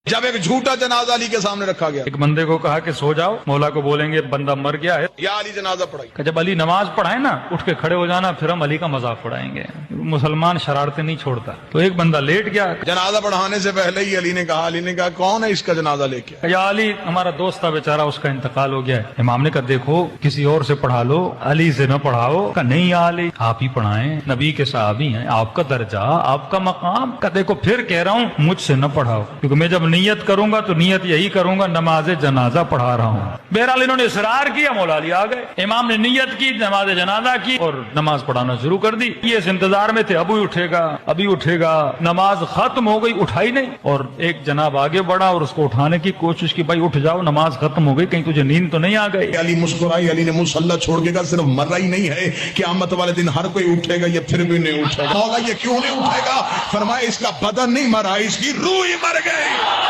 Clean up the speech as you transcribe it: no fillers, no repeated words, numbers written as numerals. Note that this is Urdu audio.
جب ایک جھوٹا جنازہ علی کے سامنے رکھا گیا، ایک بندے کو کہا کہ سو جاؤ، مولا کو بولیں گے بندہ مر گیا ہے، یا علی جنازہ پڑھائی، کہ جب علی نماز پڑھائے نا اٹھ کے کھڑے ہو جانا، پھر ہم علی کا مذاق اڑائیں گے۔ مسلمان شرارتیں نہیں چھوڑتا۔ تو ایک بندہ لیٹ گیا، جنازہ پڑھانے سے پہلے ہی علی نے کہا کون ہے اس کا جنازہ لے کے؟ کہ یا علی ہمارا دوست تھا بیچارہ، اس کا انتقال ہو گیا ہے۔ امام نے کہا دیکھو کسی اور سے پڑھا لو، علی سے نہ پڑھاؤ۔ کہ نہیں یا علی آپ ہی پڑھائیں، نبی کے صحابی ہیں، آپ کا درجہ، آپ کا مقام۔ کہ دیکھو پھر کہہ رہا ہوں مجھ سے نہ پڑھاؤ، کیونکہ میں جب نیت کروں گا تو نیت یہی کروں گا نماز جنازہ پڑھا رہا ہوں۔ بہرحال انہوں نے اصرار کیا، مولا علی آ گئے، امام نے نیت کی، نماز جنازہ کی اور نماز پڑھانا شروع کر دی۔ یہ اس انتظار میں تھے ابھی اٹھے گا ابھی اٹھے گا، نماز ختم ہو گئی اٹھائی نہیں، اور ایک جناب آگے بڑھا اور اس کو اٹھانے کی کوشش کی، بھائی اٹھ جاؤ نماز ختم ہو گئی، کہیں تجھے نیند تو نہیں آ گئی؟ علی مسکرائی، علی نے مصلی چھوڑ کے کہا صرف مرا ہی نہیں ہے، قیامت والے دن ہر کوئی اٹھے گا، یہ پھر بھی نہیں اٹھے گا۔ مولا یہ کیوں نہیں اٹھے گا؟ فرمایا اس کا بدن نہیں مرا، اس کی روح ہی مر گئی۔